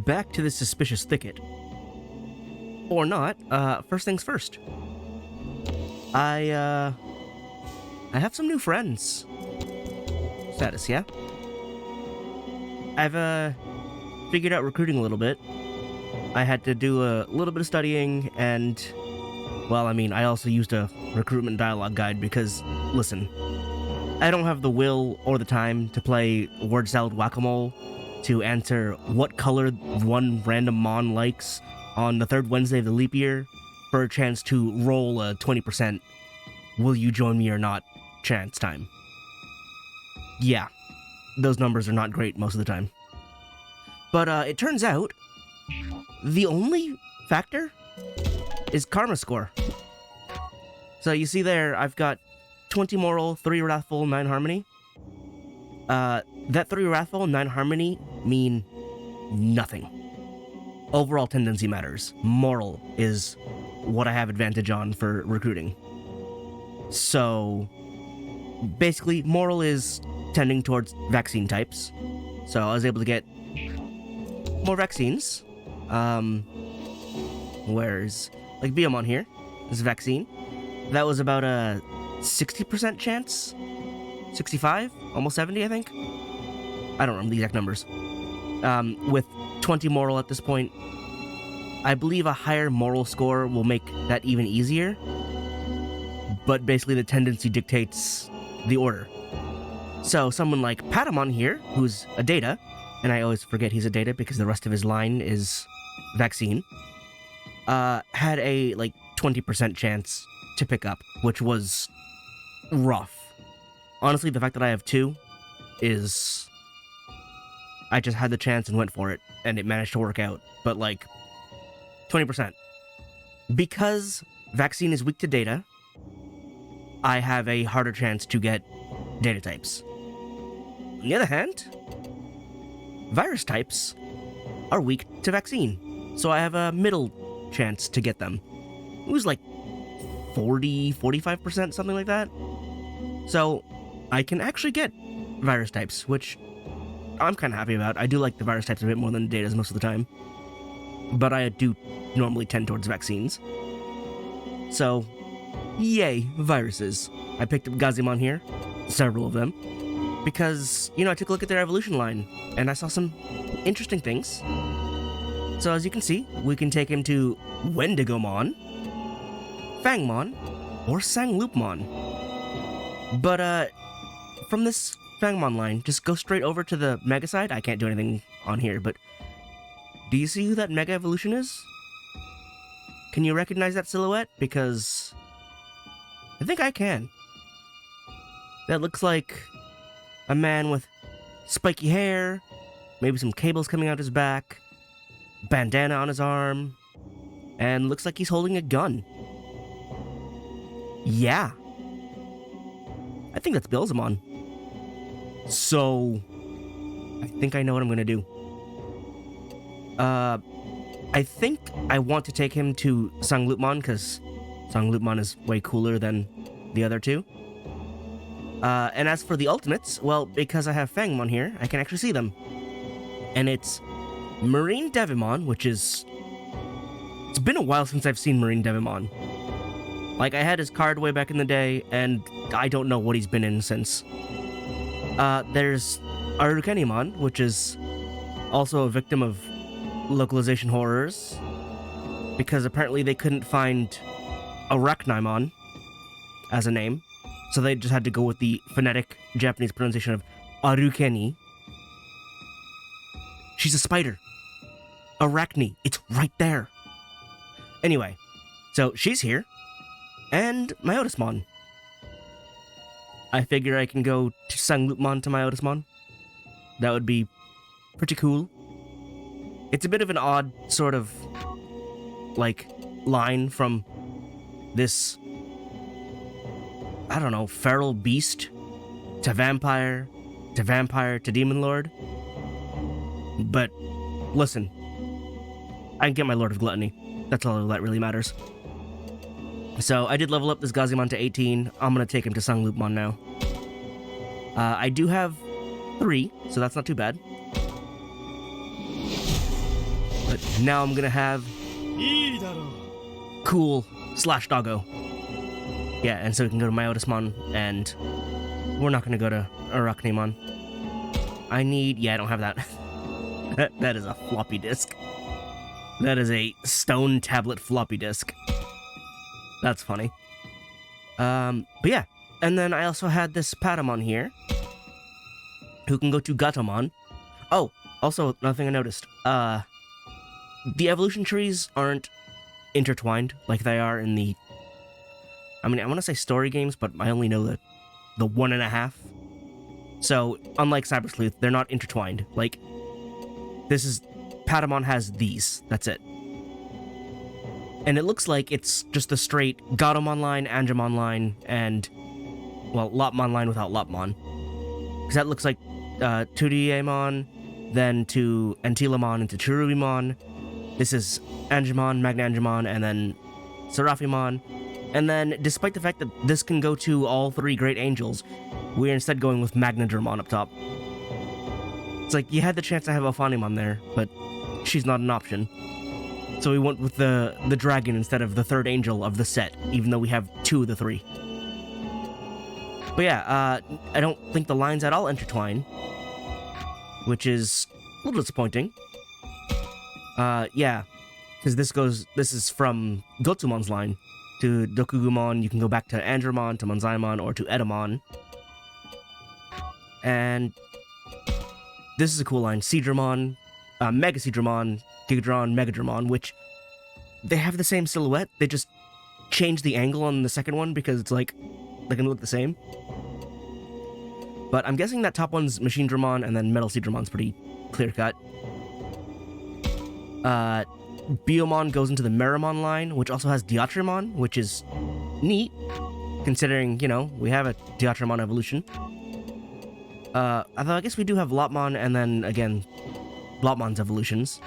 back to the suspicious thicket. Or not, first things first. I have some new friends. Status, yeah? I've, figured out recruiting a little bit. I had to do a little bit of studying, and, well, I mean, I also used a recruitment dialogue guide because, listen, I don't have the will or the time to play word salad whack-a-mole to answer what color one random mon likes on the third Wednesday of the leap year for a chance to roll a 20% will you join me or not chance time. Yeah, those numbers are not great most of the time. But it turns out the only factor is karma score. So you see there, I've got 20 moral, 3 wrathful, 9 harmony. That 3 wrathful, 9 harmony mean nothing. Overall tendency matters. Moral is what I have advantage on for recruiting. So basically, moral is tending towards vaccine types. So I was able to get more vaccines. Where's like BGM here is a vaccine. That was about a 60% chance, 65, almost 70, I think. I don't remember the exact numbers. With 20 moral at this point, I believe a higher moral score will make that even easier. But basically, the tendency dictates the order. So someone like Patamon here, who's a data, and I always forget he's a data because the rest of his line is vaccine, had a, 20% chance to pick up, which was rough. Honestly, the fact that I have 2 is... I just had the chance and went for it, and it managed to work out. But, 20%. Because vaccine is weak to data, I have a harder chance to get data types. On the other hand, virus types are weak to vaccine, so I have a middle chance to get them. It was 40, 45%, something like that. So I can actually get virus types, which I'm kind of happy about. I do like the virus types a bit more than the datas most of the time, but I do normally tend towards vaccines. So, yay, viruses. I picked up Gazimon here, several of them, because, I took a look at their evolution line, and I saw some interesting things. So as you can see, we can take him to Wendigomon, Fangmon, or Sangloopmon. But, from this Fangmon line, just go straight over to the Mega side. I can't do anything on here, but do you see who that Mega Evolution is? Can you recognize that silhouette? Because I think I can. That looks like a man with spiky hair, maybe some cables coming out his back, bandana on his arm, and looks like he's holding a gun. Yeah. I think that's Billzamon. So, I think I know what I'm gonna do. I think I want to take him to Sangloopmon, because Sangloopmon is way cooler than the other 2. And as for the ultimates, well, because I have Fangmon here, I can actually see them. And it's Marine Devimon, which is... It's been a while since I've seen Marine Devimon. I had his card way back in the day, and I don't know what he's been in since. There's Arukenimon, which is also a victim of localization horrors, because apparently they couldn't find Arachnimon as a name, so they just had to go with the phonetic Japanese pronunciation of Arukeni. She's a spider. Arachne. It's right there. Anyway, so she's here. And Myotismon. I figure I can go to Sangloopmon to Myotismon. That would be pretty cool. It's a bit of an odd sort of, line from this, I don't know, feral beast to vampire to demon lord. But, listen, I can get my Lord of Gluttony. That's all that really matters. So, I did level up this Gazimon to 18. I'm gonna take him to Sangloopmon now. I do have 3, so that's not too bad. But now I'm gonna have cool slash doggo. Yeah, and so we can go to Myotismon, and we're not gonna go to Arachnimon. I don't have that. That is a floppy disk. That is a stone tablet floppy disk. That's funny. But yeah. And then I also had this Patamon here, who can go to Gatomon. Oh, also, another thing I noticed. The evolution trees aren't intertwined like they are in the... I mean, I want to say story games, but I only know the 1.5. So, unlike Cyber Sleuth, they're not intertwined. Like, Patamon has these. That's it. And it looks like it's just a straight Gatomon line, Angemon line, and, well, Lopmon line without Lopmon. Because that looks like 2Diamon, then to Antilamon into Cherubimon. This is Angemon, Magna-Angemon, and then Seraphimon. And then, despite the fact that this can go to all 3 Great Angels, we're instead going with Magnadramon up top. It's like, you had the chance to have Ophanimon there, but she's not an option. So we went with the dragon instead of the 3rd angel of the set, even though we have 2 of the 3. But yeah, I don't think the lines at all intertwine, which is a little disappointing. Yeah, because this is from Gotsumon's line to Dokugumon. You can go back to Andromon, to Monzaimon, or to Edamon. And this is a cool line. Seadramon, Mega Seadramon, Gigadron, Megadramon, which they have the same silhouette. They just changed the angle on the second one because it's like they're gonna look the same. But I'm guessing that top one's Machine Dramon and then Metal Seadramon's pretty clear cut. Biomon goes into the Meramon line, which also has Diatramon, which is neat, considering, you know, we have a Diatramon evolution. Although I guess we do have Lopmon and then, again, Lopmon's evolutions.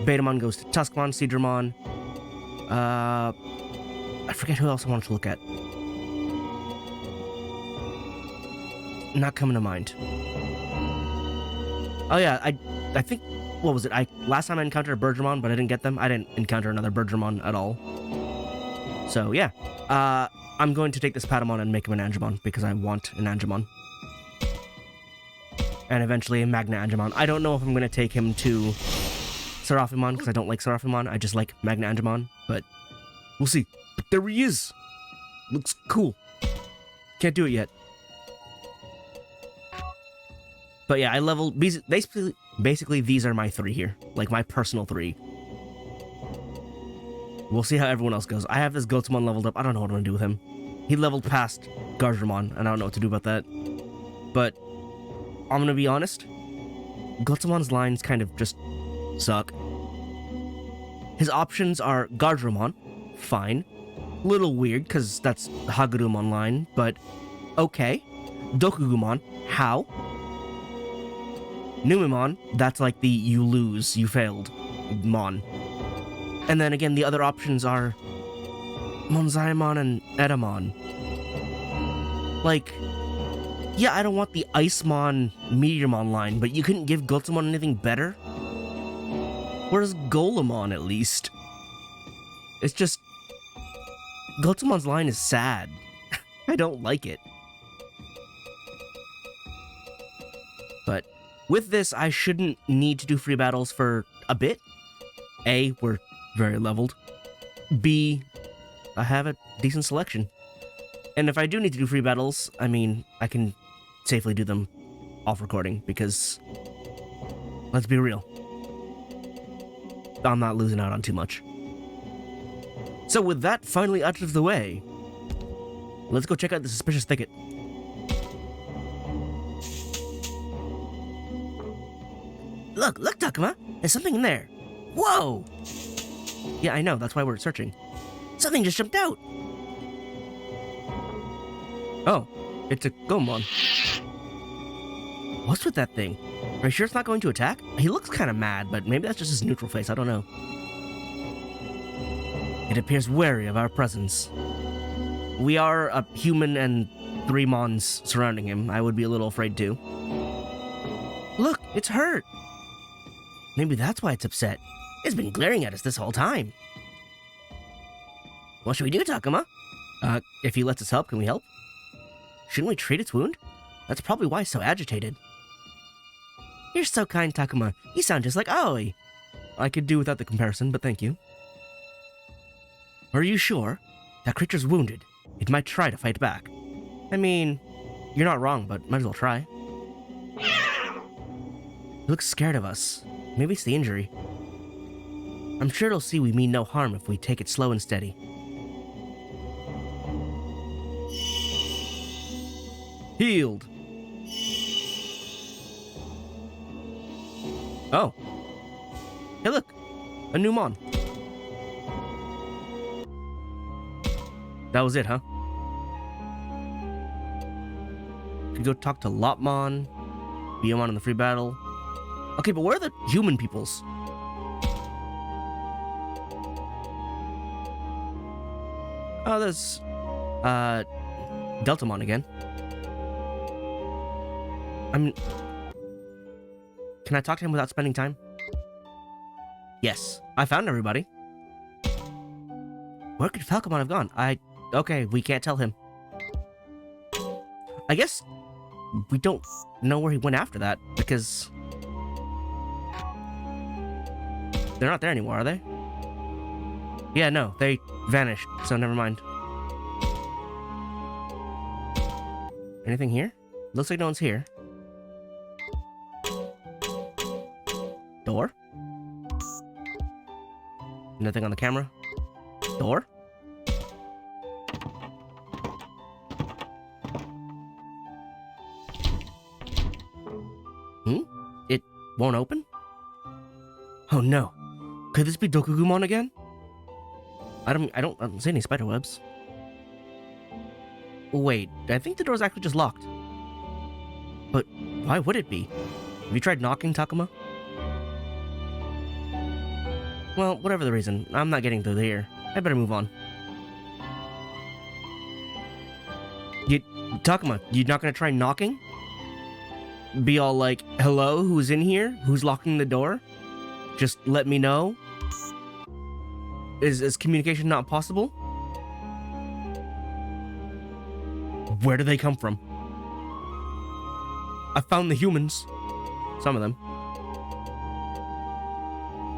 Betamon goes to Tuskmon, Seadramon. I forget who else I wanted to look at. Not coming to mind. Oh yeah, I think, what was it? Last time I encountered a Birdramon, but I didn't get them. I didn't encounter another Birdramon at all. So yeah, I'm going to take this Patamon and make him an Angemon, because I want an Angemon. And eventually a Magna Angemon. I don't know if I'm going to take him to Seraphimon, because I don't like Seraphimon. I just like Magna Angemon, but we'll see. But there he is! Looks cool. Can't do it yet. But yeah, I leveled... Basically, these are my 3 here. Like, my personal 3. We'll see how everyone else goes. I have this Gotsumon leveled up. I don't know what I'm going to do with him. He leveled past Gardevoir, and I don't know what to do about that. But I'm going to be honest. Gotsumon's lines kind of just suck. His options are Gardevoir, fine. Little weird, because that's Hagurumon line, but okay. Dokugumon, how? Numemon, that's like the you lose, you failed Mon. And then again, the other options are Monzaimon and Edamon. Like, yeah, I don't want the Icemon, Meteormon line, but you couldn't give Gotsumon anything better? Where's Golemon, at least? It's just... Gotsumon's line is sad. I don't like it. But with this, I shouldn't need to do free battles for a bit. A, we're very leveled. B, I have a decent selection. And if I do need to do free battles, I mean, I can safely do them off recording, because, let's be real, I'm not losing out on too much. So with that finally out of the way, let's go check out the Suspicious Thicket. Look, Takuma! There's something in there! Whoa! Yeah, I know, that's why we're searching. Something just jumped out! Oh, it's a Gomon. What's with that thing? Are you sure it's not going to attack? He looks kind of mad, but maybe that's just his neutral face, I don't know. It appears wary of our presence. We are a human and 3 Mons surrounding him. I would be a little afraid too. Look, it's hurt! Maybe that's why it's upset. It's been glaring at us this whole time. What should we do, Takuma? If he lets us help, can we help? Shouldn't we treat its wound? That's probably why it's so agitated. You're so kind, Takuma. You sound just like Aoi. I could do without the comparison, but thank you. Are you sure? That creature's wounded. It might try to fight back. I mean, you're not wrong, but might as well try. It looks scared of us. Maybe it's the injury. I'm sure it'll see we mean no harm if we take it slow and steady. Healed. Oh. Hey, look. A new Mon. That was it, huh? Could go talk to Lopmon, BGM in the free battle. Okay, but where are the human peoples? Oh, there's Deltamon again. Can I talk to him without spending time? Yes, I found everybody. Where could Falcomon have gone? Okay, we can't tell him. I guess we don't know where he went after that, because they're not there anymore, are they? Yeah, no, they vanished, so never mind. Anything here? Looks like no one's here. Door? Nothing on the camera? Door? It won't open? Oh no. Could this be Dokugumon again? I don't see any spider webs. Wait, I think the door's actually just locked. But why would it be? Have you tried knocking, Takuma? Well, whatever the reason, I'm not getting through here. I better move on. Takuma, you not gonna try knocking? Be all like, hello, who's in here? Who's locking the door? Just let me know? Is communication not possible? Where do they come from? I found the humans. Some of them.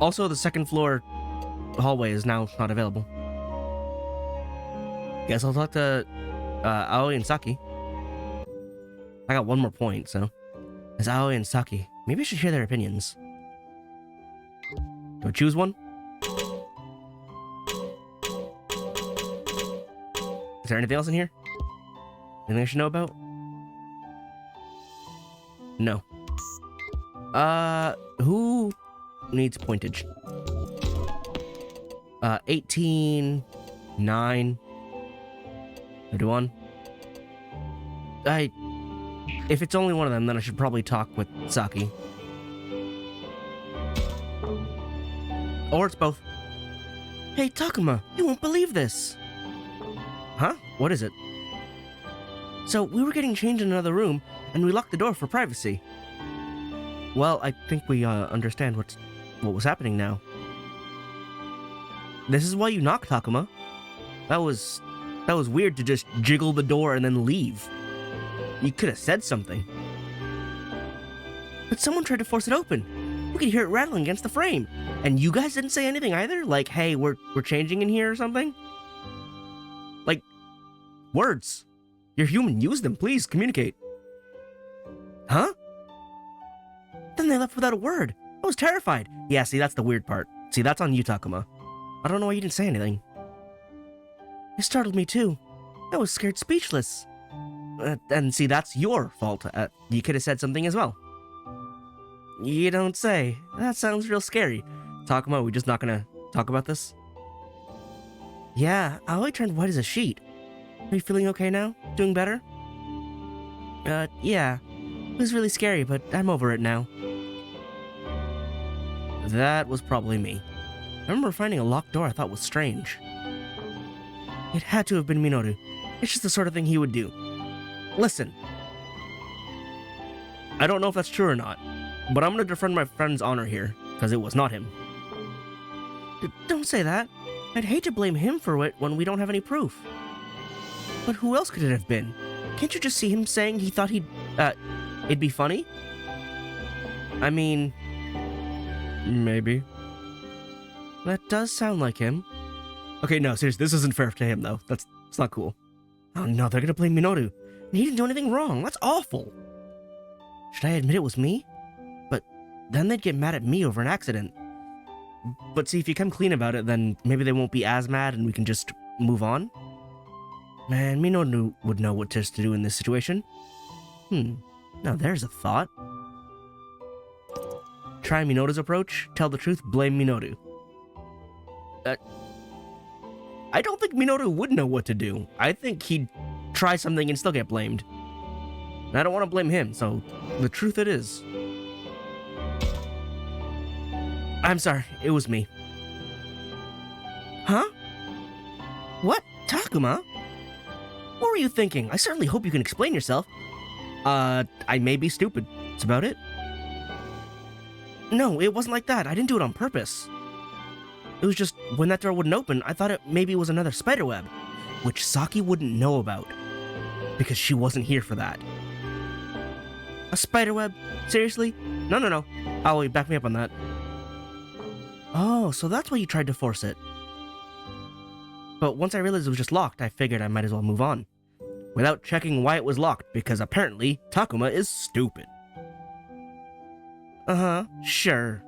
Also, the second floor hallway is now not available. Guess I'll talk to Aoi and Saki. I got one more point, so... As Aoi and Saki, maybe I should hear their opinions. Do I choose one? Is there anything else in here? Anything I should know about? No. Who needs pointage? 18, 9, 31. If it's only one of them, then I should probably talk with Saki. Or it's both. Hey, Takuma, you won't believe this. Huh? What is it? So, we were getting changed in another room, and we locked the door for privacy. Well, I think we, understand what was happening now. This is why you knocked, Takuma. That was weird to just jiggle the door and then leave. You could have said something. But someone tried to force it open. We could hear it rattling against the frame. And you guys didn't say anything either? Like, hey, we're changing in here or something? Like, words. You're human, use them, please, communicate. Huh? Then they left without a word. I was terrified. Yeah, see, that's the weird part. See, that's on you, Takuma. I don't know why you didn't say anything. It startled me too. I was scared speechless. And see, that's your fault. You could have said something as well. You don't say. That sounds real scary. Takuma, we just not gonna talk about this? Yeah, Aoi turned white as a sheet. Are you feeling okay now? Doing better? Yeah. It was really scary, but I'm over it now. That was probably me. I remember finding a locked door I thought was strange. It had to have been Minoru. It's just the sort of thing he would do. Listen. I don't know if that's true or not, but I'm gonna defend my friend's honor here. Because it was not him. Don't say that. I'd hate to blame him for it when we don't have any proof. But who else could it have been? Can't you just see him saying he thought it'd be funny? I mean, maybe. That does sound like him. Okay, no, seriously, this isn't fair to him, though. It's not cool. Oh no, they're gonna blame Minoru. He didn't do anything wrong. That's awful. Should I admit it was me? But then they'd get mad at me over an accident. But see, if you come clean about it, then maybe they won't be as mad and we can just move on. Man, Minoru would know what to do in this situation. Now there's a thought. Try Minoru's approach, tell the truth, blame Minoru. I don't think Minoru would know what to do. I think he'd try something and still get blamed. And I don't want to blame him, so the truth it is. I'm sorry, it was me. Huh? What? Takuma? What were you thinking? I certainly hope you can explain yourself. I may be stupid. That's about it. No, it wasn't like that. I didn't do it on purpose. It was just, when that door wouldn't open, I thought it maybe was another spiderweb, which Saki wouldn't know about, because she wasn't here for that. A spiderweb? Seriously? No. Aoi, back me up on that. Oh, so that's why you tried to force it. But once I realized it was just locked, I figured I might as well move on, without checking why it was locked, because apparently Takuma is stupid. Uh-huh, sure.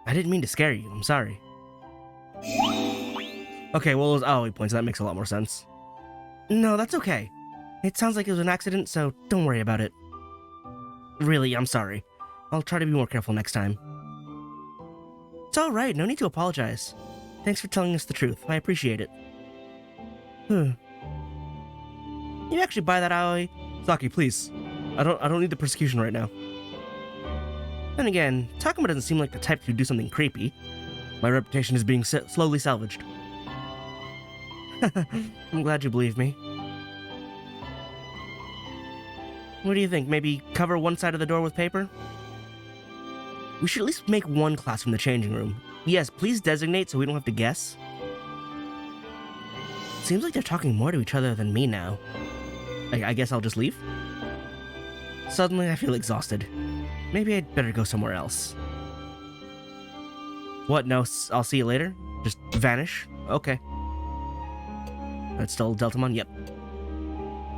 I didn't mean to scare you, I'm sorry. Okay, well, it was Aoi points, so that makes a lot more sense. No, that's okay. It sounds like it was an accident, so don't worry about it. Really, I'm sorry. I'll try to be more careful next time. It's alright, no need to apologize. Thanks for telling us the truth, I appreciate it. You actually buy that, Aoi? Saki, please. I don't need the persecution right now. Then again, Takuma doesn't seem like the type to do something creepy. My reputation is being slowly salvaged. I'm glad you believe me. What do you think? Maybe cover one side of the door with paper? We should at least make one class from the changing room. Yes, please designate so we don't have to guess. Seems like they're talking more to each other than me now. I guess I'll just leave? Suddenly I feel exhausted. Maybe I'd better go somewhere else. What? No, I'll see you later? Just vanish? Okay. That's still Deltamon? Yep.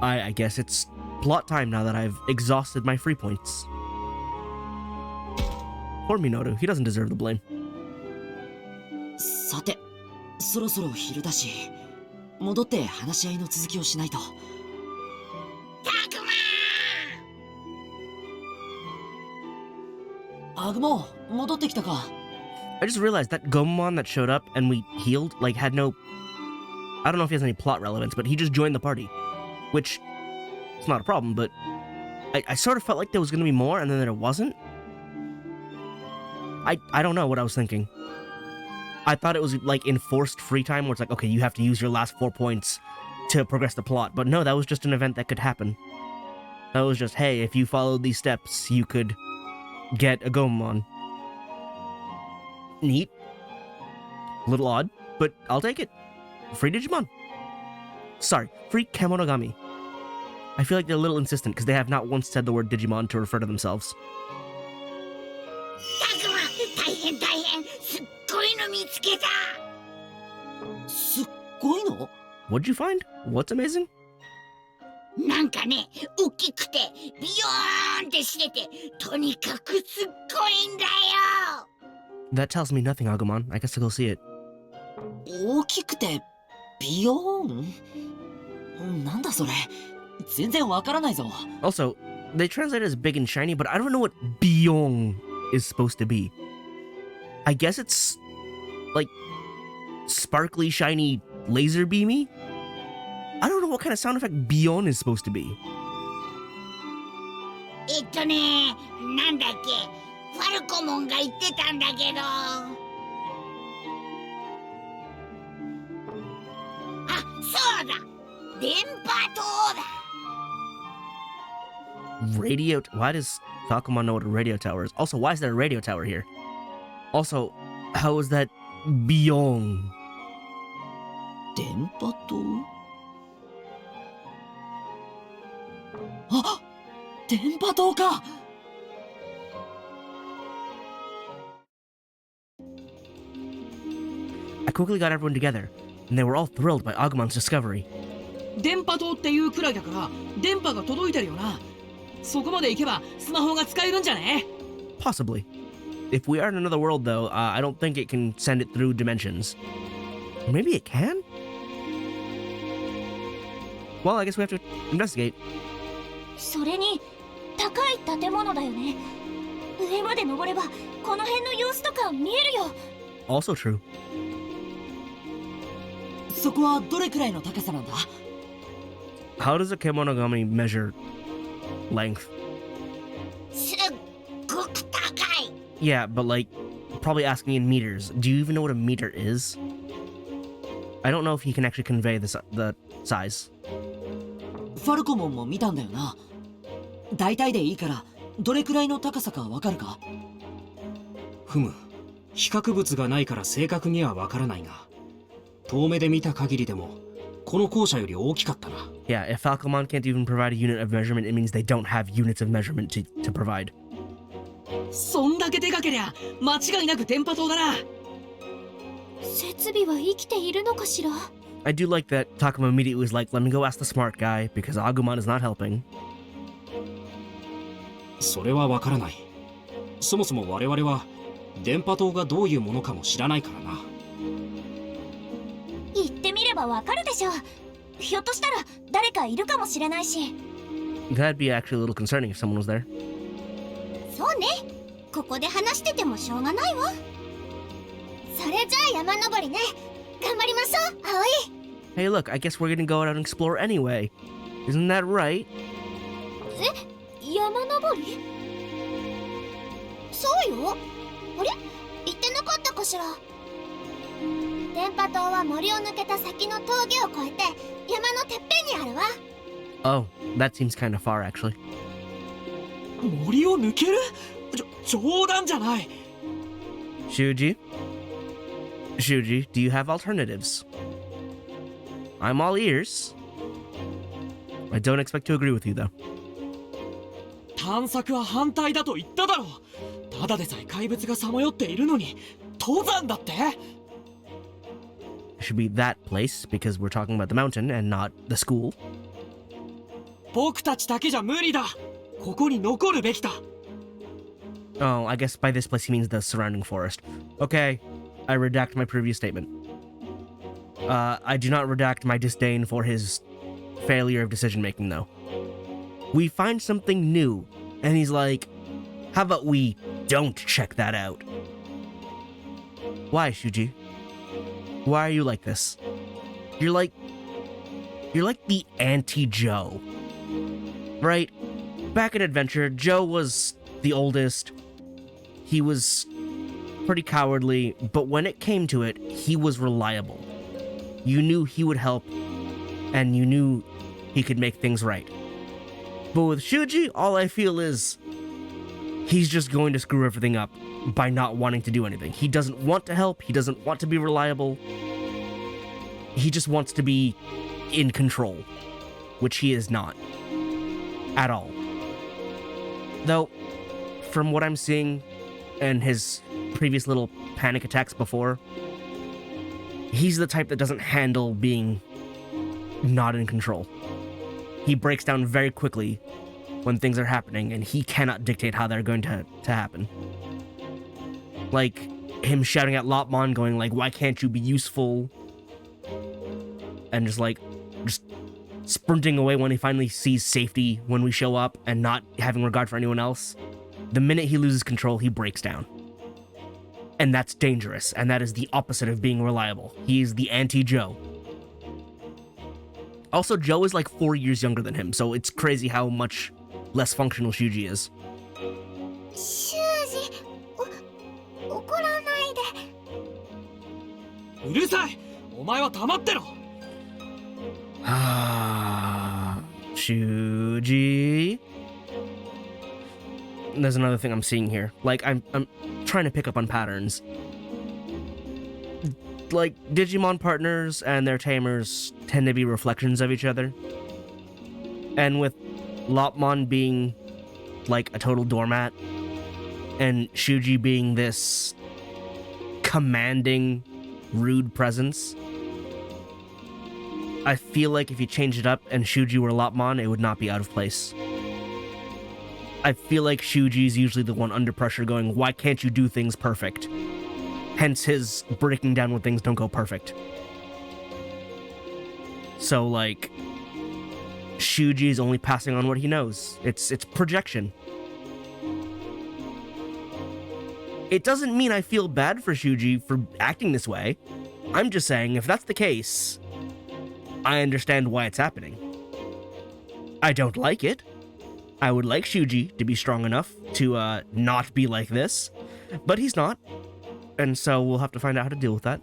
I guess it's plot time now that I've exhausted my free points. Poor Minoru, he doesn't deserve the blame. さて、そろそろ昼だし、戻って話し合いの続きをしないと。アグモ、戻ってきたか。I just realized that Gomon that showed up and we healed, like, had no... I don't know if he has any plot relevance, but he just joined the party. Which, it's not a problem, but... I sort of felt like there was going to be more, and then there wasn't. I don't know what I was thinking. I thought it was, like, enforced free time, where it's like, okay, you have to use your last 4 points to progress the plot. But no, that was just an event that could happen. That was just, hey, if you followed these steps, you could get a Gomon. Neat. A little odd, but I'll take it. Free Digimon. Sorry, free Kemonogami. I feel like they're a little insistent because they have not once said the word Digimon to refer to themselves. What'd you find? What's amazing? That tells me nothing, Agumon. I guess I'll go see it. 大きくてビヨーン？なんだそれ？全然わからないぞ。Also, they translate it as big and shiny, but I don't know what Byong is supposed to be. I guess it's like sparkly, shiny, laser beamy? I don't know what kind of sound effect Byong is supposed to be. なんだっけ、ファルコモンが言ってたんだけど。あ、そうだ、電波塔だ。Radio... Why does Falcomon know what a radio tower is? Also, why is there a radio tower here? Also, how is that Beyond? 電波塔？あ、電波塔か。I quickly got everyone together, and they were all thrilled by Agumon's discovery. 電波塔っていうくらいだから電波が届いてるよな。そこまで行けばスマホが使えるんじゃね？ Possibly. If we are in another world, though, I don't think it can send it through dimensions. Or maybe it can? Well, I guess we have to investigate. それに高い建物だよね。上まで登ればこの辺の様子とか見えるよ。 Also true. そこはどれくらいの高さなんだ？ How does a Kemonogami measure length? すっごく高い。 Yeah, but like, probably asking in meters. Do you even know what a meter is? I don't know if he can actually convey the size. ファルコモンも見たんだよな。大体でいいからどれくらいの高さかわかるか？ふむ、比較物がないから正確にはわからないが、遠目で見た限りでもこの校舎より大きかったな。Yeah, if Falcomon can't even provide a unit of measurement, it means they don't have units of measurement to provide. そんだけでかけりゃ間違いなく電波塔だな。設備は生きているのかしら？ I do like that Takuma immediately was like, let me go ask the smart guy, because Agumon is not helping. それはわからない。そもそも我々は電波塔がどういうものかも知らないからな。行ってみればわかるでしょう。ひょっとしたら誰かいるかもしれないし。 That'd be actually a little concerning if someone was there. そうね。ここで話しててもしょうがないわ。それじゃあ山登りね。頑張りましょう、葵。 Hey, look, I guess we're gonna go out and explore anyway. Isn't that right? 山登り？そうよ。あれ？言ってなかったかしら。電波塔は森を抜けた先の峠を越えて山のてっぺんにあるわ。 Oh, that seems kind of far, actually. 森を抜ける？冗談じゃない。Shuji? Shuji, do you have alternatives? I'm all ears. I don't expect to agree with you, though. 探索は反対だと言っただろう。ただでさえ怪物がさまよっているのに登山だって？ It should be that place, because we're talking about the mountain and not the school. 僕たちだけじゃ無理だ。ここに残るべきだ。 Oh, I guess by this place he means the surrounding forest. Okay, I redact my previous statement. I do not redact my disdain for his failure of decision-making, though. We find something new, and he's like, how about we don't check that out? Why, Shuji? Why are you like this? You're like the anti-Joe. Right? Back in Adventure, Joe was the oldest. He was pretty cowardly, but when it came to it, he was reliable. You knew he would help, and you knew he could make things right. But with Shuji, all I feel is he's just going to screw everything up by not wanting to do anything. He doesn't want to help, he doesn't want to be reliable. He just wants to be in control, which he is not. At all. Though, from what I'm seeing and his previous little panic attacks before, he's the type that doesn't handle being not in control. He breaks down very quickly when things are happening, and he cannot dictate how they're going to happen. Like, him shouting at Lopmon, going like, why can't you be useful? And just sprinting away when he finally sees safety when we show up, and not having regard for anyone else. The minute he loses control, he breaks down. And that's dangerous, and that is the opposite of being reliable. He is the anti-Joe. Also, Joe is like 4 years younger than him, so it's crazy how much less functional Shuji is. 修二、怒らないで。うるさい。お前は黙ってろ。Shuji. There's another thing I'm seeing here. Like, I'm trying to pick up on patterns. Like, Digimon partners and their tamers tend to be reflections of each other. And with Lopmon being, like, a total doormat, and Shuji being this commanding, rude presence, I feel like if you changed it up and Shuji were Lopmon, it would not be out of place. I feel like Shuji's usually the one under pressure going, why can't you do things perfect? Hence his breaking down when things don't go perfect. So, like, Shuji's only passing on what he knows. It's projection. It doesn't mean I feel bad for Shuji for acting this way. I'm just saying, if that's the case, I understand why it's happening. I don't like it. I would like Shuji to be strong enough to not be like this, but he's not. And so we'll have to find out how to deal with that.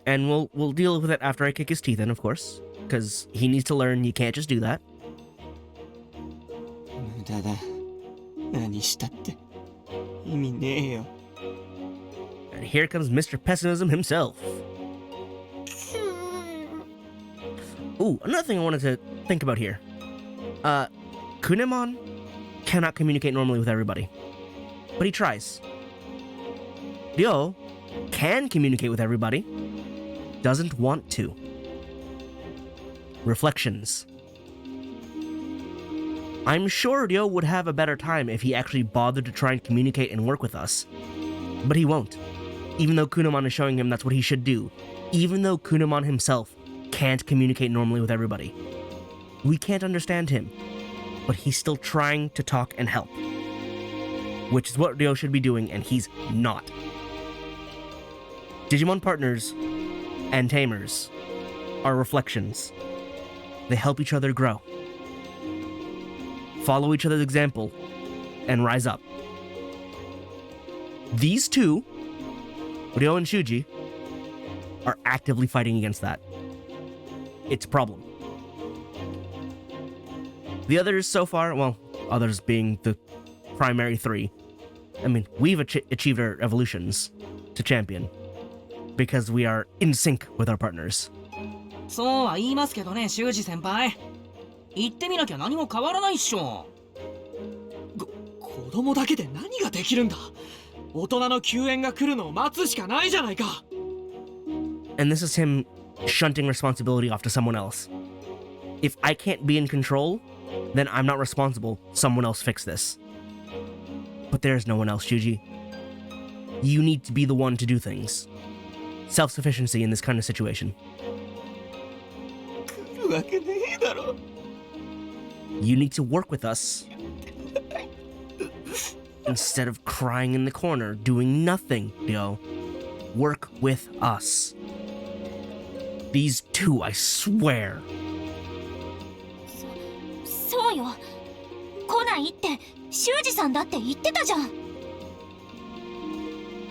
And we'll deal with it after I kick his teeth in, of course, because he needs to learn you can't just do that. 無駄だ。何したって意味ねえよ。 And here comes Mr. Pessimism himself. Ooh, another thing I wanted to think about here. Kunemon cannot communicate normally with everybody, but he tries. Ryo can communicate with everybody, doesn't want to. Reflections. I'm sure Ryo would have a better time if he actually bothered to try and communicate and work with us, but he won't. Even though Kunemon is showing him that's what he should do, even though Kunemon himself can't communicate normally with everybody. We can't understand him, but he's still trying to talk and help, which is what Ryo should be doing, and he's not. Digimon partners and tamers are reflections. They help each other grow, follow each other's example, and rise up. These two, Ryo and Shuji, are actively fighting against that. It's a problem. The others so far, well, others being the primary three, I mean, we've achieved our evolutions to champion because we are in sync with our partners. そうは言いますけどね、修二先輩。言ってみなきゃ何も変わらないっしょ。子供だけで何ができるんだ。大人の救援が来るのを待つしかないじゃないか。And this is him shunting responsibility off to someone else. If I can't be in control, then I'm not responsible. Someone else fix this. But there's no one else, Shuji. You need to be the one to do things. Self-sufficiency in this kind of situation. 来るわけねえだろ。 You need to work with us. Instead of crying in the corner, doing nothing, Ryo. Work with us. These two, I swear. そうよ。来ないって修二さんだって言ってたじゃん。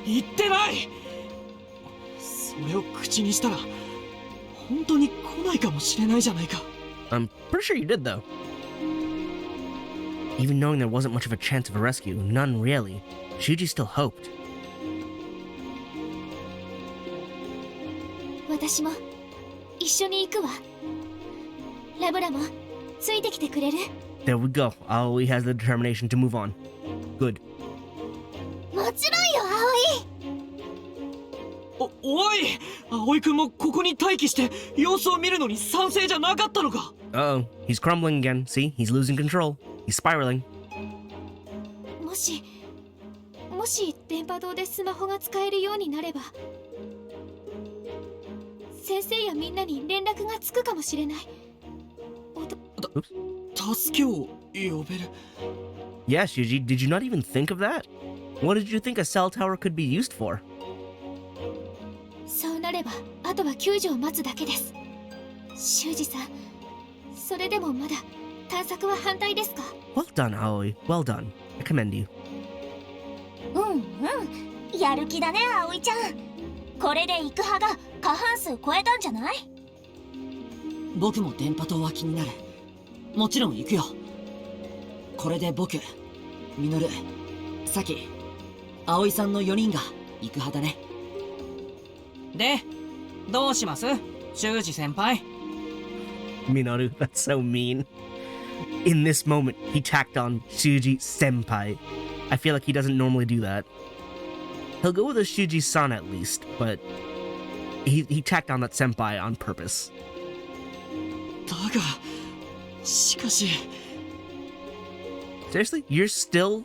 言ってない。それを口にしたら本当に来ないかもしれないじゃないか。 I'm pretty sure you did, though. Even knowing there wasn't much of a chance of a rescue, none really, Shuji still hoped. 私も一緒に行くわ。ラブラもついてきてくれる？ There we go. Aoi has the determination to move on. Good. もちろんよ、おい、葵くんもここに待機して様子を見るのに賛成じゃなかったのか。 Uh-oh, he's crumbling again. See, he's losing control. He's spiraling. 葵。もし電波塔でスマホが使えるようになれば、先生やみんなに連絡がつくかもしれない。助けを呼べる。 Yeah, Shuji, did you not even think of that? What did you think a cell tower could be used for? そうなればあとは救助を待つだけです。修二さん、それでもまだ探索は反対ですか？ Well done, Aoi. Well done. I commend you. やる気だね、葵ちゃん。これで行く派が過半数超えたんじゃない？僕も電波塔は気になる。もちろん行くよ。これで僕ミノル、サキ、葵さんの4人が行く派だね。で、どうします修二先輩。 Minoru, that's so mean. In this moment, he tacked on Shuji Senpai. I feel like he doesn't normally do that. He'll go with a Shuji-san at least, but he tacked on that senpai on purpose. だがしかし Seriously? You're still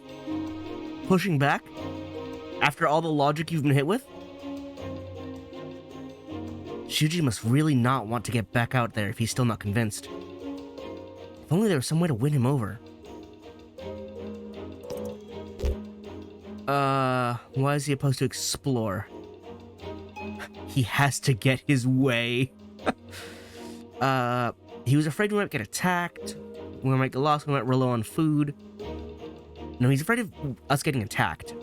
pushing back? After all the logic you've been hit with? Shuji must really not want to get back out there if he's still not convinced. If only there was some way to win him over. Why is he opposed to explore? He has to get his way. He was afraid we might get attacked. We might get lost, we might rely on food. No, he's afraid of us getting attacked.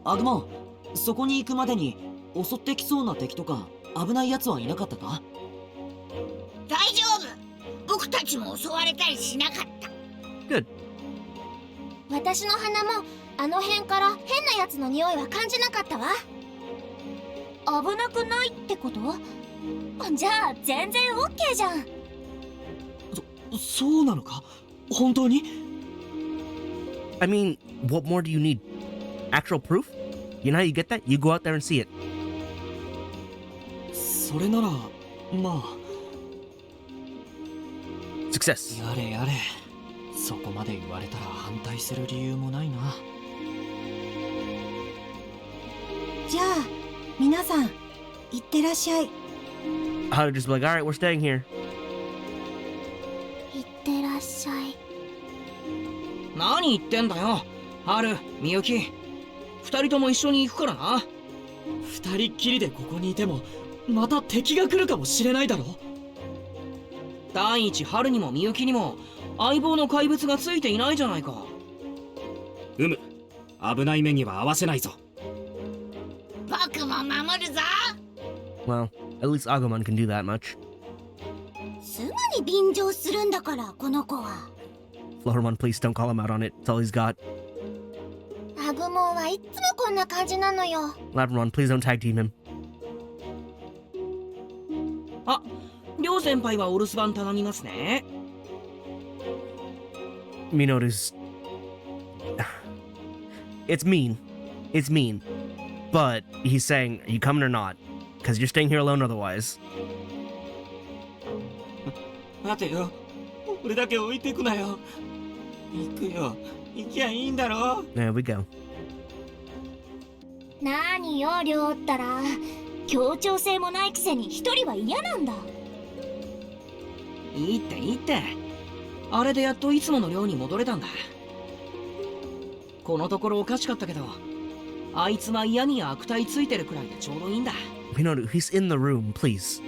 アグモン、そこに行くまでに襲ってきそうな敵とか危ない奴はいなかったか？大丈夫。僕たちも襲われたりしなかった。 Good. 私の鼻もあの辺から変なやつの匂いは感じなかったわ。危なくないってこと？じゃあ全然 OK じゃん。そうなのか本当に？ I mean, what more do you need? Actual proof? You know how you get that? You go out there and see it. それならまあ Success. やれやれ。そこまで言われたら反対する理由もないな。じゃあ皆さんいってらっしゃい。 I would just be like, alright, we're staying here. いってらっしゃい。何言ってんだよ、ハル、みゆき。二人とも一緒に行くからな。二人っきりでここにいてもまた敵が来るかもしれないだろ。第一、ハルにもみゆきにも相棒の怪物がついていないじゃないか。危ない目には合わせないぞ。僕も守るぞ。 Well, at least Agumon can do that much. すぐに便乗するんだからこの子は。Floormon, please don't call him out on it. It's all he's got. アグモンはいっつもこんな感じなのよ。Labramon, please don't tag team him. あ、りょう先輩はお留守番頼みますね。Minoru's... It's mean. It's mean. But he's saying, are you coming or not? Because you're staying here alone otherwise. 待てよ。俺だけ置いてくなよ。行くよ。行きゃいいんだろ。 There we go. 何よ亮ったら協調性もないくせに一人は嫌なんだ。いいっていいって。あれでやっといつもの寮に戻れたんだ。このところおかしかったけど、あいつは嫌味や悪態ついてるくらいでちょうどいいんだ。Minoru, he's in the room, please.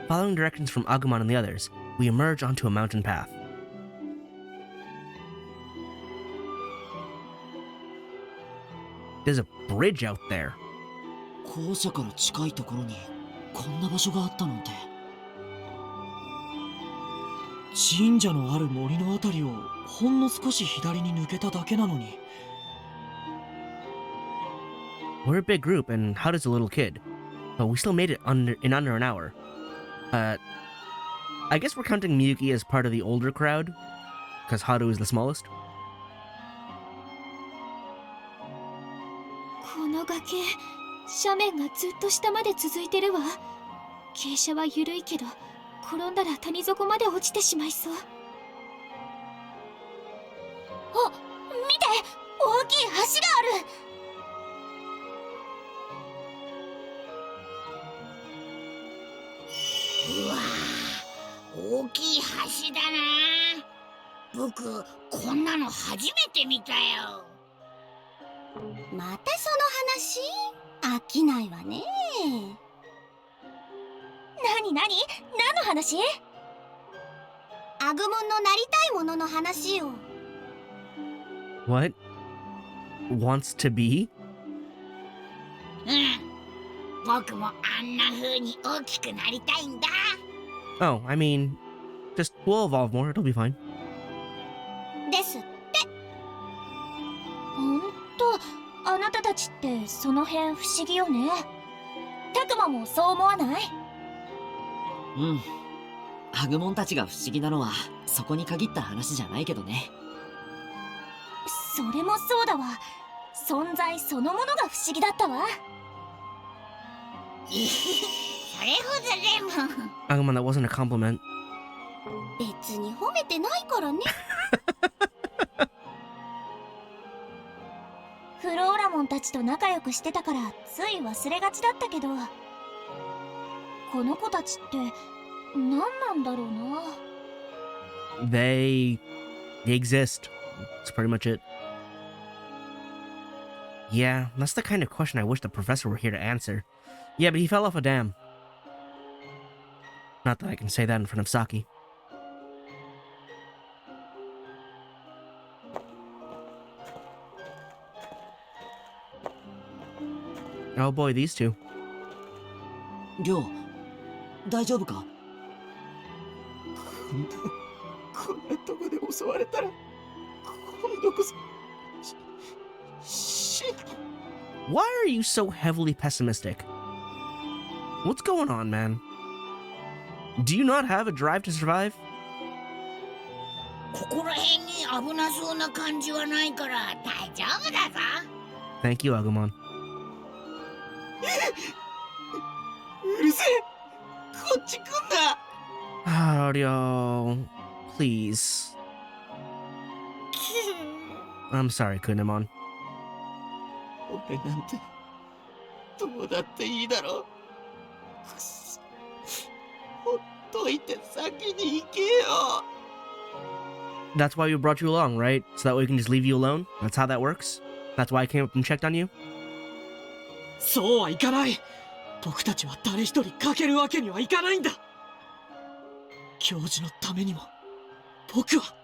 Following directions from Agumon and the others, we emerge onto a mountain path. There's a bridge out there. 校舎から近いところにこんな場所があったなんて。神社のある森のあたりをほんの少し左に抜けただけなのに。 We're a big group, and Haru's a little kid, but we still made it in under an hour. I guess we're counting Miyuki as part of the older crowd, because Haru is the smallest. この崖斜面がずっと下まで続いてるわ。傾斜は緩いけど転んだら谷底まで落ちてしまいそう。あ、見て、大きい橋がある。うわぁ、大きい橋だな。僕こんなの初めて見たよ。またその話？飽きないわね。何の話？アグモンのなりたいものの話よ。 What? Wants to be? うん。僕もあんな風に大きくなりたいんだ。 Oh, I mean, just we'll evolve more. It'll be fine. ですって。ほんと、あなたたちってその辺不思議よね。たくまもそう思わない？うん。アグモンたちが不思議なのはそこに限った話じゃないけどね。それもそうだわ。存在そのものが不思議だったわ。それほどでも。 Agumon, that wasn't a compliment. 別に褒めてないからね。フローラモンたちと仲良くしてたからつい忘れがちだったけど、この子たちって何なんだろうな。They exist. That's pretty much it. Yeah, that's the kind of question I wish the professor were here to answer. Yeah, but he fell off a dam. Not that I can say that in front of Saki. Oh boy, these two. りょう、大丈夫か？こんなとこで襲われたら今度こそ死ぬ。 Why are you so heavily pessimistic? What's going on, man? Do you not have a drive to survive? ここら辺に危なそうな感じはないから大丈夫だぞ。 Thank you, Agumon. うるせえ、こっち来んな。 Ryo, please. I'm sorry, Kunemon. 俺なんてどうだっていいだろう。くそ、ほっといて先に行けよ。 That's why we brought you along, right? So that way we can just leave you alone? That's how that works? That's why I came up and checked on you? そうはいかない。僕たちは誰一人欠けるわけにはいかないんだ。教授のためにも僕は。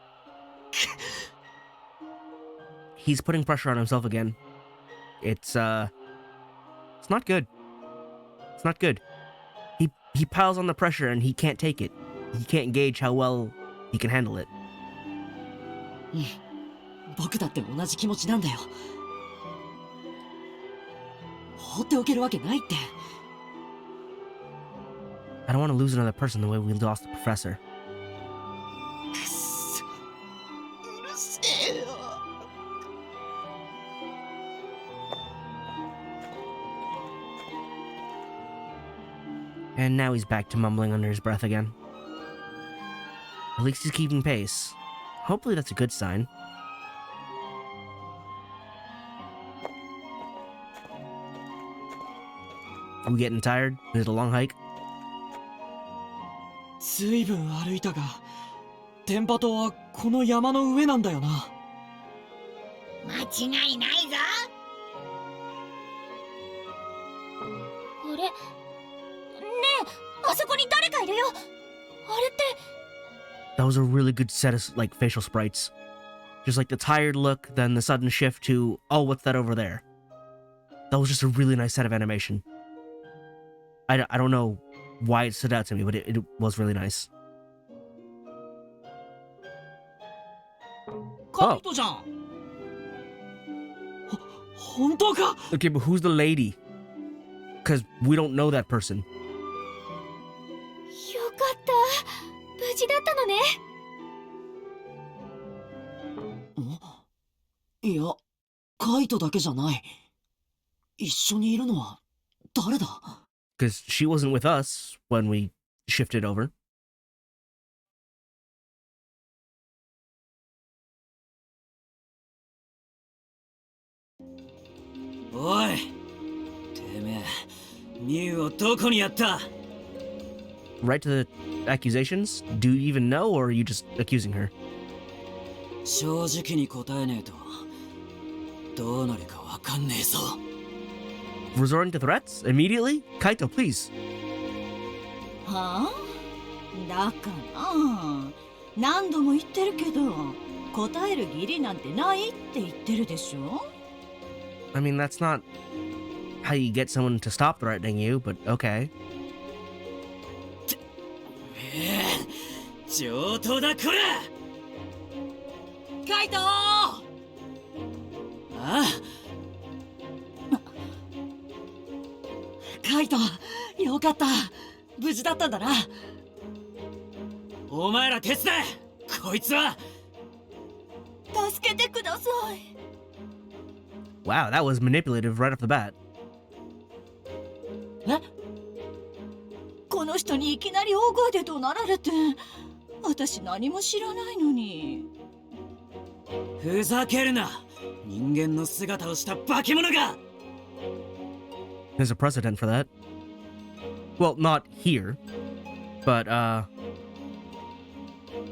He's putting pressure on himself again. It's not good. It's not good. He piles on the pressure and he can't take it. He can't gauge how well he can handle it. 僕だって同じ気持ちなんだよ。放っておけるわけないって。 I don't want to lose another person the way we lost the professor. くっそ、うるせえよ。 And now he's back to mumbling under his breath again. At least he's keeping pace. Hopefully that's a good sign. Are we getting tired? Is it a long hike? ずいぶん歩いたが、電波塔はこの山の上なんだよな。間違いないぞ。あれねえ、あそこに誰かいるよ。あれって。 That was a really good set of like facial sprites. Just like the tired look, then the sudden shift to, oh, what's that over there? That was just a really nice set of animation. I don't know why it stood out to me, but it was really nice. カイトじゃん。本当か？ Okay, but who's the lady? Because we don't know that person. よかった。無事だったのね。いや、カイトだけじゃない。一緒にいるのは誰だ？ Because she wasn't with us when we shifted over. おい、てめえ、ミュウをどこにやった？ Right to the accusations? Do you even know, or are you just accusing her? 正直に答えねえとどうなるかわかんねえぞ。 Resorting to threats? Immediately? Kaito, please. はあ？だから何度も言ってるけど答える義理なんてないって言ってるでしょ。 I mean, that's not how you get someone to stop threatening you, but okay. 上等だこらカイトあカイトよかった無事だったんだなお前ら手伝えこいつは助けてください。 Wow, that was manipulative right off the bat. この人にいきなり大声で怒鳴られて、私何も知らないのに。ふざけるな人間の姿をした化け物が There's a precedent for that. Well, not here, but oh,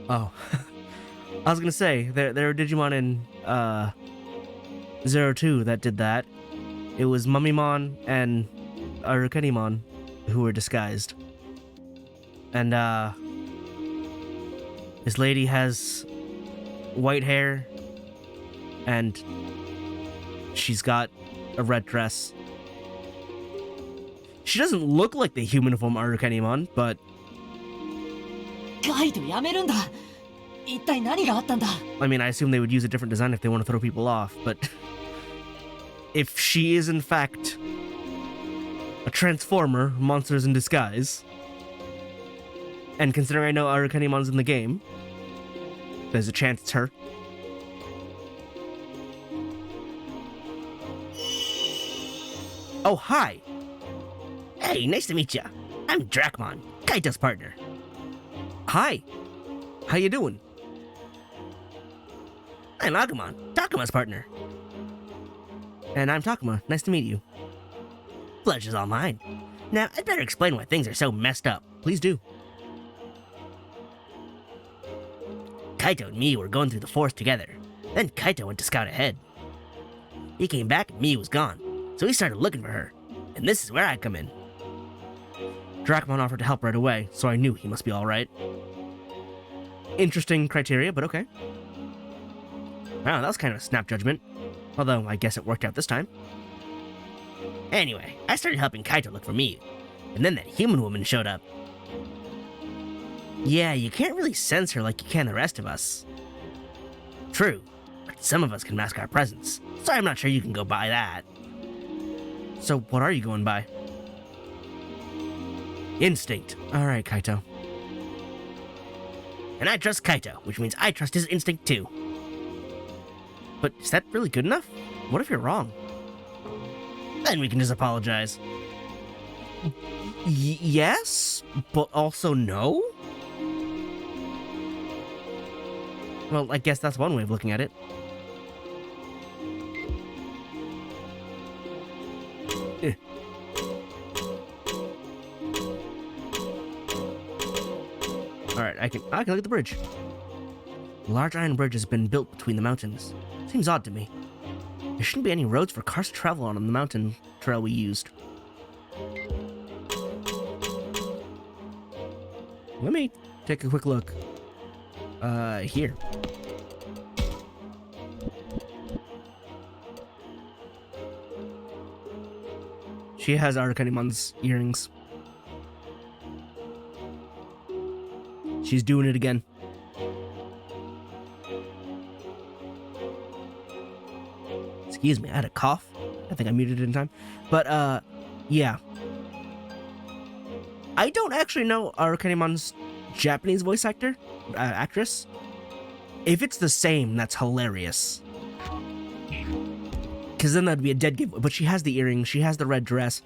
I was gonna say there are Digimon in 02 that did that. It was Mummymon and Arukenimon who were disguised, and this lady has white hair, and she's got a red dress. She doesn't look like the human form Arukenimon, but カイトやめるんだ一体何があったんだ I mean, I assume they would use a different design if they want to throw people off, but if she is in fact a transformer, monsters in disguise, and considering I know Arukenimon's in the game, there's a chance it's her. Oh, hi! Hey, nice to meet ya. I'm Dracmon, Kaito's partner. Hi! How you doing? I'm Agumon, Takuma's partner. And I'm Takuma. Nice to meet you. Pleasure's all mine. Now, I'd better explain why things are so messed up. Please do. Kaito and me were going through the forest together. Then Kaito went to scout ahead. He came back and Mii was gone, so he started looking for her. And this is where I come in. Dracmon offered to help right away, so I knew he must be alright. Interesting criteria, but okay. Wow, that was kind of a snap judgment. Although, I guess it worked out this time. Anyway, I started helping Kaito look for me, and then that human woman showed up. Yeah, you can't really sense her like you can the rest of us. True, but some of us can mask our presence, so I'm not sure you can go by that. So, what are you going by? Instinct. Alright, Kaito. And I trust Kaito, which means I trust his instinct too. But is that really good enough? What if you're wrong? Then we can just apologize. Yes, but also no? Well, I guess that's one way of looking at it. Alright, I can look at the bridge. A large iron bridge has been built between the mountains. Seems odd to me. There shouldn't be any roads for cars to travel on the mountain trail we used. Let me take a quick look. Here. She has Arukenimon's earrings. She's doing it again. Excuse me, I had a cough. I think I muted it in time. But, yeah. I don't actually know Arukenimon's Japanese voice actress. If it's the same, that's hilarious. Because then that'd be a dead giveaway. But she has the earrings, she has the red dress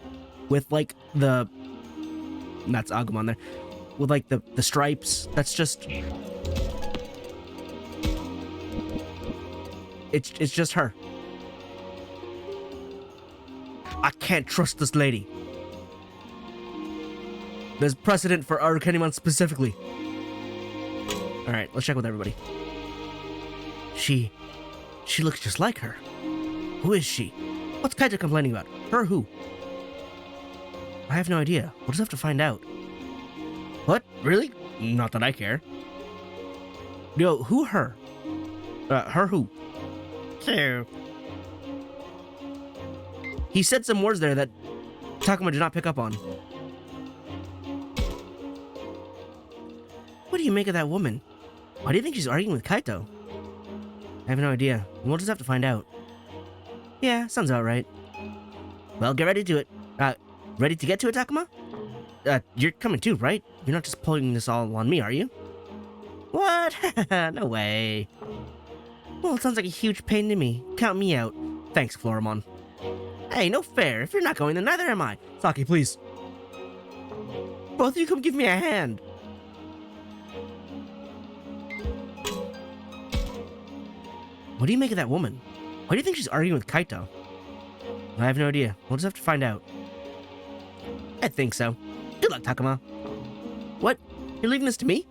with, like, the... That's Agumon there. With, like, the stripes. That's just... It's just her. I can't trust this lady. There's precedent for Arukenimon specifically. Alright, let's check with everybody. She looks just like her. Who is she? What's Kaito complaining about? Her who? I have no idea. We'll just have to find out. What? Really? Not that I care. Yo, who her? Her who? So... He said some words there that Takuma did not pick up on. What do you make of that woman? Why do you think she's arguing with Kaito? I have no idea. We'll just have to find out. Yeah, sounds about right. Well, get ready to it. Ready to get to it, Takuma? You're coming too, right? You're not just pulling this all on me, are you? What? No way. Well, it sounds like a huge pain to me. Count me out. Thanks, Floramon. Hey, no fair. If you're not going, then neither am I. Saki, please. Both of you come give me a hand. What do you make of that woman? Why do you think she's arguing with Kaito? I have no idea. We'll just have to find out. I think so. Good luck, Takuma. What? You're leaving this to me?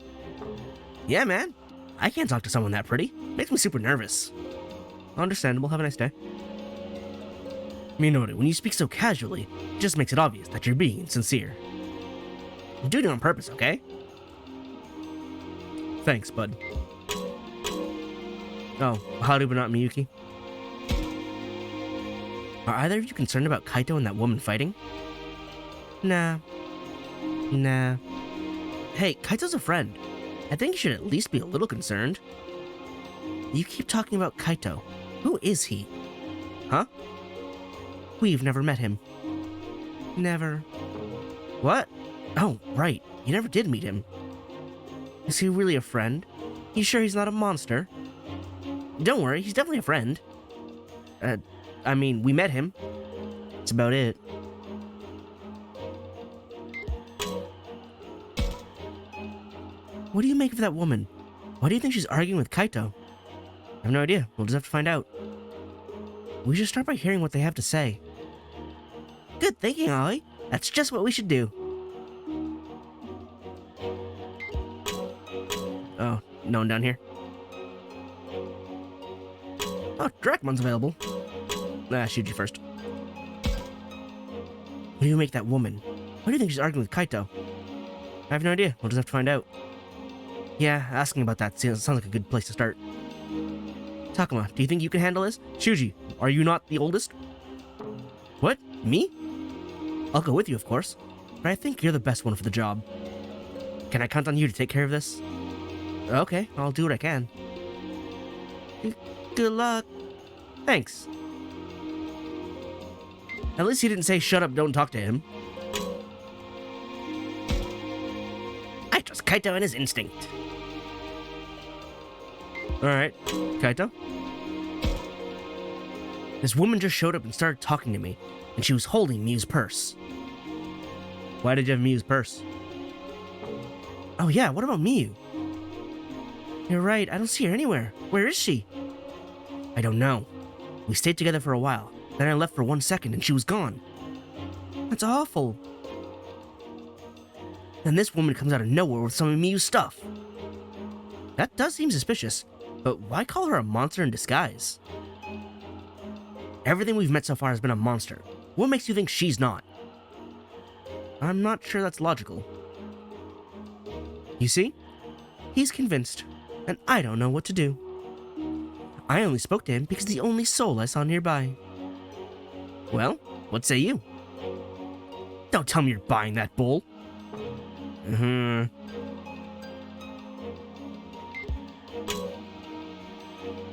Yeah, man. I can't talk to someone that pretty. Makes me super nervous. Understandable. Have a nice day. Minoru, when you speak so casually, it just makes it obvious that you're being sincere. You're doing it on purpose, okay? Thanks, bud. Oh, Haru but not Miyuki. Are either of you concerned about Kaito and that woman fighting? Nah. Hey, Kaito's a friend. I think you should at least be a little concerned. You keep talking about Kaito. Who is he? Huh? We've never met him. Never. What? Oh, right. You never did meet him. Is he really a friend? You sure he's not a monster? Don't worry, he's definitely a friend. I mean, we met him. That's about it. What do you make of that woman? Why do you think she's arguing with Kaito? I have no idea. We'll just have to find out. We should start by hearing what they have to say. Good thinking, Ollie. That's just what we should do. Oh, no one down here. Oh, Drakemon's available. Shoot you first. What do you make that woman? Why do you think she's arguing with Kaito? I have no idea. We'll just have to find out. Yeah, asking about that sounds like a good place to start. Takuma, do you think you can handle this? Shuji, are you not the oldest? What? Me? I'll go with you, of course. But I think you're the best one for the job. Can I count on you to take care of this? Okay, I'll do what I can. Good luck. Thanks. At least he didn't say shut up, don't talk to him. I trust Kaito and his instinct. Alright, Kaito? This woman just showed up and started talking to me, and she was holding Miu's purse. Why did you have Miu's purse? Oh yeah, what about Miu? You're right, I don't see her anywhere. Where is she? I don't know. We stayed together for a while, then I left for 1 second and she was gone. That's awful. Then this woman comes out of nowhere with some of Miu's stuff. That does seem suspicious, but why call her a monster in disguise? Everything we've met so far has been a monster. What makes you think she's not? I'm not sure that's logical. You see? He's convinced, and I don't know what to do. I only spoke to him because he's the only soul I saw nearby. Well, what say you? Don't tell me you're buying that bowl.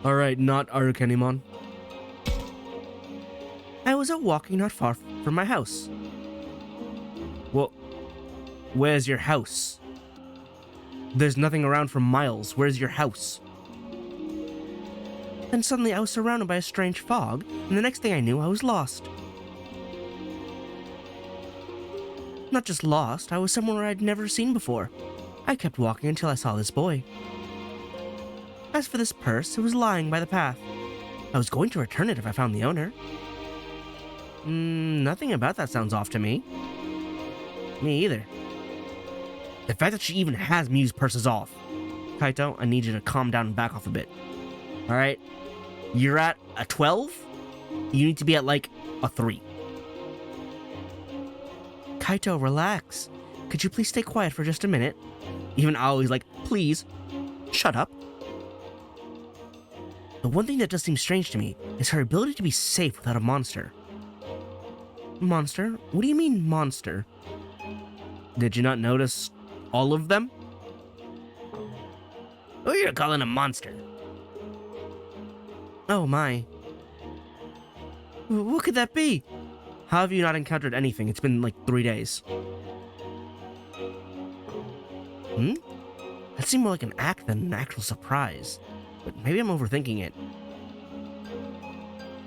Alright, not Arukenimon. I was out walking not far from my house. Well, where's your house? There's nothing around for miles. Where's your house? Then suddenly I was surrounded by a strange fog, and the next thing I knew, I was lost. Not just lost, I was somewhere I'd never seen before. I kept walking until I saw this boy. As for this purse, it was lying by the path. I was going to return it if I found the owner. Nothing about that sounds off to me. Me either. The fact that she even has Miu's purse is off. Kaito, I need you to calm down and back off a bit. Alright? You're at a 12? You need to be at like a 3. Kaito, relax. Could you please stay quiet for just a minute? Even Aoi's like, please, shut up. The one thing that does seem strange to me is her ability to be safe without a monster. Monster? What do you mean, monster? Did you not notice all of them? Who are you calling a monster? Oh my. What could that be? How have you not encountered anything? It's been like 3 days. That seemed more like an act than an actual surprise. But maybe I'm overthinking it.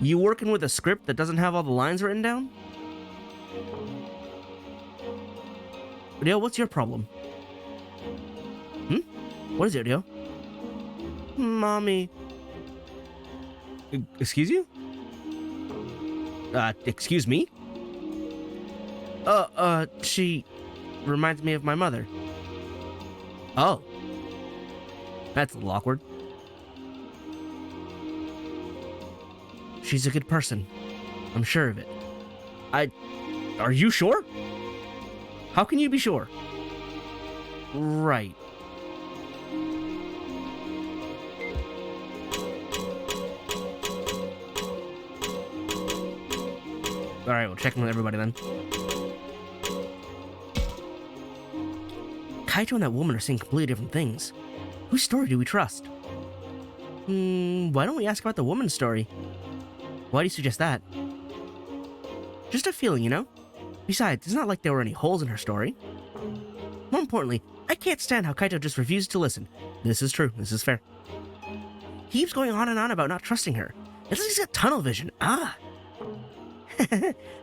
You working with a script that doesn't have all the lines written down? Ryo, what's your problem? What is it, Ryo? Mommy. Excuse you? Excuse me? She reminds me of my mother. Oh. That's a little awkward. She's a good person. I'm sure of it. Are you sure? How can you be sure? Right. Alright, we'll check in with everybody then. Kaito and that woman are saying completely different things. Whose story do we trust? Why don't we ask about the woman's story? Why do you suggest that? Just a feeling, you know? Besides, it's not like there were any holes in her story. More importantly, I can't stand how Kaito just refused to listen. This is true, this is fair. He keeps going on and on about not trusting her. It's like he's got tunnel vision. Ah!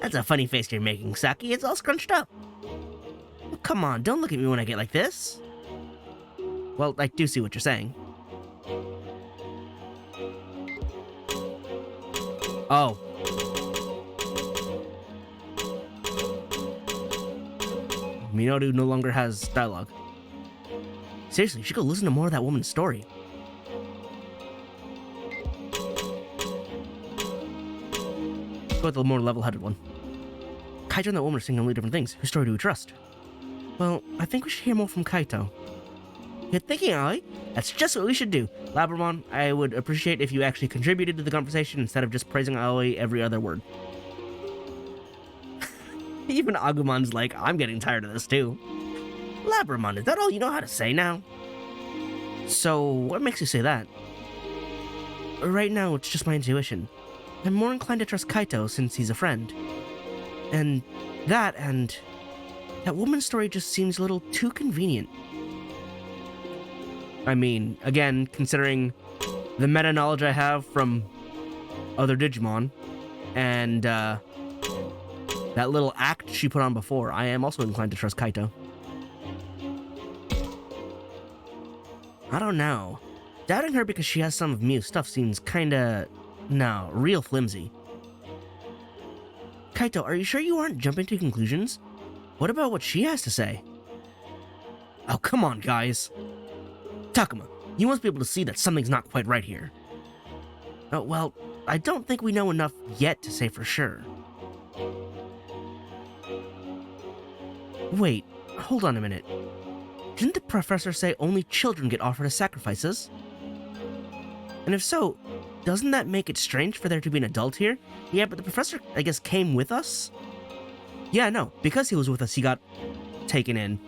That's a funny face you're making, Saki. It's all scrunched up. Oh, come on, don't look at me when I get like this. Well, I do see what you're saying. Oh. Minoru no longer has dialogue. Seriously, you should go listen to more of that woman's story. Go with the more level-headed one. Kaito and that woman are saying completely different things. Whose story do we trust? Well, I think we should hear more from Kaito. You're thinking, Aoi? That's just what we should do. Labramon, I would appreciate if you actually contributed to the conversation instead of just praising Aoi every other word. Even Agumon's like, I'm getting tired of this too. Labramon, is that all you know how to say now? So, what makes you say that? Right now, it's just my intuition. I'm more inclined to trust Kaito since he's a friend. And that woman's story just seems a little too convenient. I mean, again, considering the meta knowledge I have from other Digimon, and that little act she put on before, I am also inclined to trust Kaito. I don't know. Doubting her because she has some of Miu's stuff seems kinda... no, real flimsy. Kaito, are you sure you aren't jumping to conclusions? What about what she has to say? Oh, come on, guys. Takuma, you must be able to see that something's not quite right here. Oh, well, I don't think we know enough yet to say for sure. Wait, hold on a minute. Didn't the professor say only children get offered as sacrifices? And if so, doesn't that make it strange for there to be an adult here? Yeah, but the professor, I guess, came with us? Yeah, no, because he was with us, he got taken in.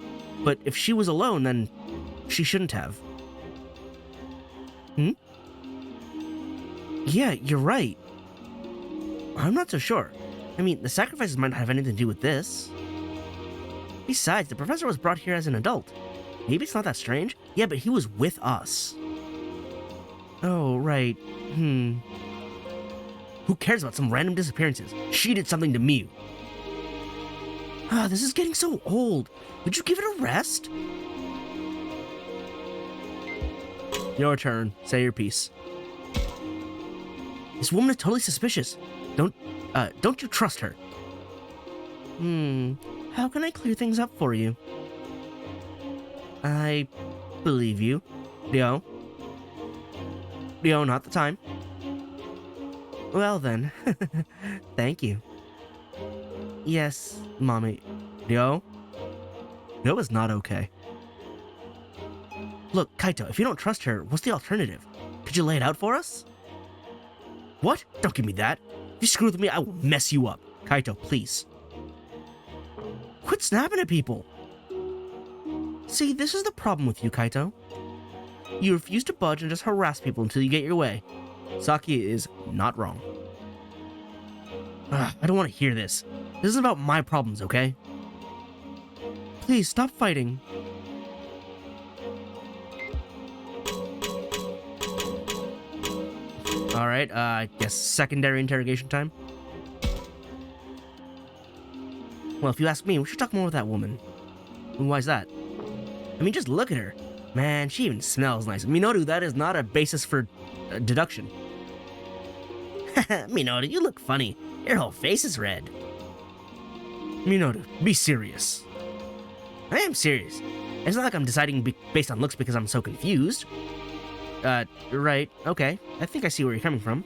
But if she was alone, then she shouldn't have. Yeah, you're right. I'm not so sure. I mean, the sacrifices might not have anything to do with this. Besides, the professor was brought here as an adult. Maybe it's not that strange? Yeah, but he was with us. Oh, right. Who cares about some random disappearances? She did something to Miu. This is getting so old. Would you give it a rest? Your turn. Say your piece. This woman is totally suspicious. Don't you trust her? How can I clear things up for you? I believe you. Ryo, not the time. Well then, thank you. Yes, Mommy. Ryo is not okay. Look, Kaito, if you don't trust her, what's the alternative? Could you lay it out for us? What? Don't give me that. If you screw with me, I will mess you up. Kaito, please. Quit snapping at people! See, this is the problem with you, Kaito. You refuse to budge and just harass people until you get your way. Saki is not wrong. I don't want to hear this. This isn't about my problems, okay? Please, stop fighting. Alright, I guess secondary interrogation time. Well, if you ask me, we should talk more with that woman. And why's that? I mean, just look at her. Man, she even smells nice. Minoru, that is not a basis for deduction. Minoru, you look funny. Your whole face is red. Minoru, be serious. I am serious. It's not like I'm deciding based on looks because I'm so confused. Right, okay. I think I see where you're coming from.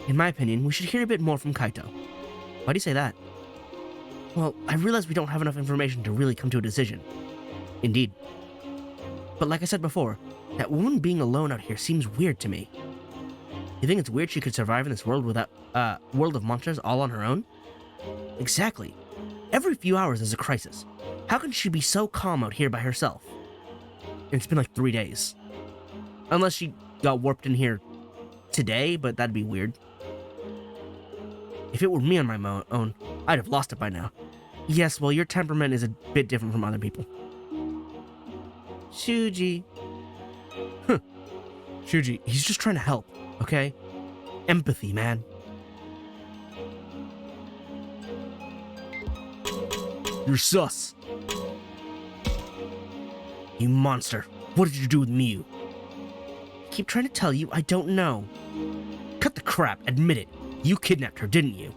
In my opinion, we should hear a bit more from Kaito. Why do you say that? Well, I realize we don't have enough information to really come to a decision. Indeed. But like I said before, that woman being alone out here seems weird to me. You think it's weird she could survive in this world without, world of monsters all on her own? Exactly. Every few hours there's a crisis. How can she be so calm out here by herself? And it's been like 3 days. Unless she got warped in here today, but that'd be weird. If it were me on my own, I'd have lost it by now. Yes, well, your temperament is a bit different from other people. Shuji. Huh. Shuji, he's just trying to help, okay? Empathy, man. You're sus. You monster. What did you do with Miyu? I keep trying to tell you I don't know. Cut the crap, admit it. You kidnapped her, didn't you?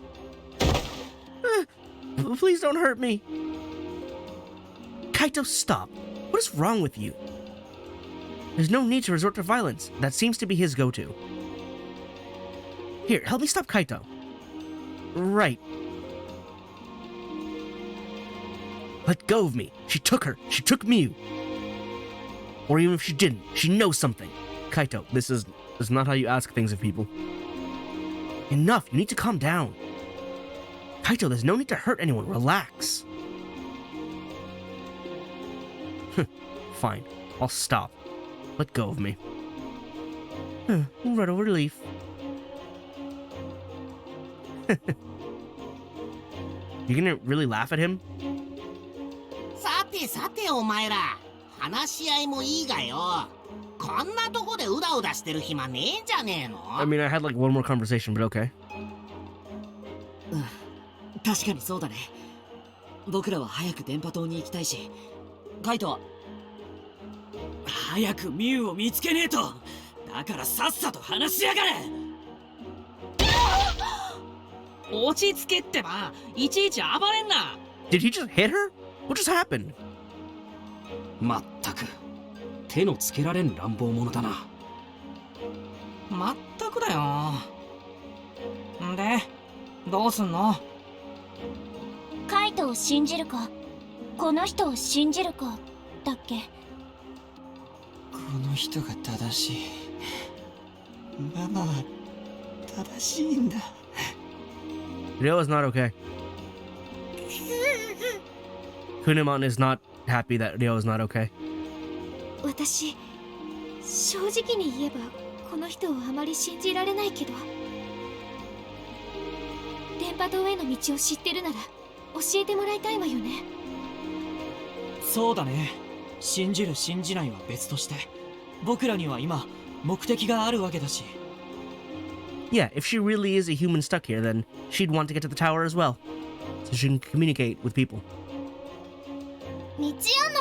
Please don't hurt me. Kaito, stop. What is wrong with you? There's no need to resort to violence. That seems to be his go-to. Here, help me stop Kaito. Right. Let go of me. She took her. She took Miyu. Or even if she didn't, she knows something. Kaito, this is not how you ask things of people. Enough. You need to calm down. Kaito, there's no need to hurt anyone. Relax. Fine. I'll stop. Let go of me. Right over relief. You gonna really laugh at him? さてさてお前ら、話し合いもいいがよ。こんなとこでうだうだしてる暇ねえんじゃねえの？ I mean, I had like one more conversation, but okay. 確かにそうだね。僕らは早く電波塔に行きたいし、カイトは早くミュウを見つけねえと。だからさっさと話しやがれ。落ち着けってば、いちいち暴れんな。 Did he just hit her? What just happened? まったく手のつけられん乱暴者だな。まったくだよ。んで、どうすんの？カイトを信じるか、この人を信じるかだっけ。この人が正しい。ママは正しいんだ。Ryo is not okay. Kunemon is not happy that Ryo is not okay. 私、正直に言えばこの人をあまり信じられないけど、電波塔への道を知ってるなら教えてもらいたいわよね。そうだね。信じる信じないは別として、僕らには今目的があるわけだし。Yeah, if she really is a human stuck here, then she'd want to get to the tower as well, so she can communicate with people. 道案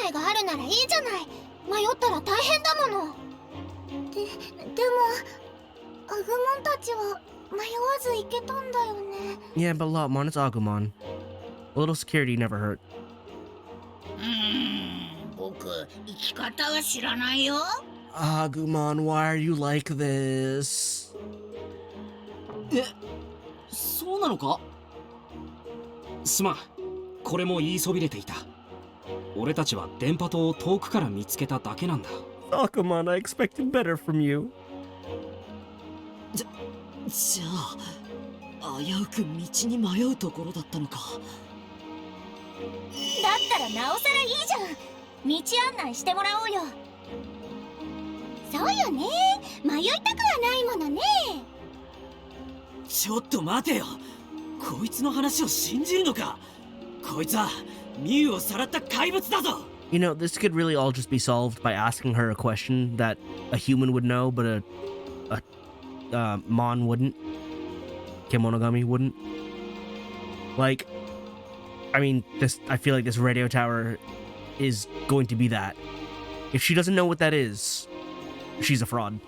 内があるならいいじゃない。迷ったら大変だもの。でもアグモンたちは迷わず行けたんだよね。Yeah, but Lotmon, it's Agumon. A little security never hurt. 僕、生き方は知らないよ。Agumon, why are you like this? そうなのか？すまん、これも言いそびれていた。俺たちは電波塔を遠くから見つけただけなんだ。Agumon, I expected better from you. じゃあ危うく道に迷うところだったのか。だったらなおさらいいじゃん。道案内してもらおうよ。そうよね、迷いたくはないものね。ちょっと待てよ、こいつの話を信じるのか。こいつはミュウをさらった怪物だぞ。 You know, this could really all just be solved by asking her a question that a human would know, but a Mon wouldn't. Kemonogami wouldn't. Like, I mean, I feel like this radio tower is going to be that. If she doesn't know what that is, she's a fraud.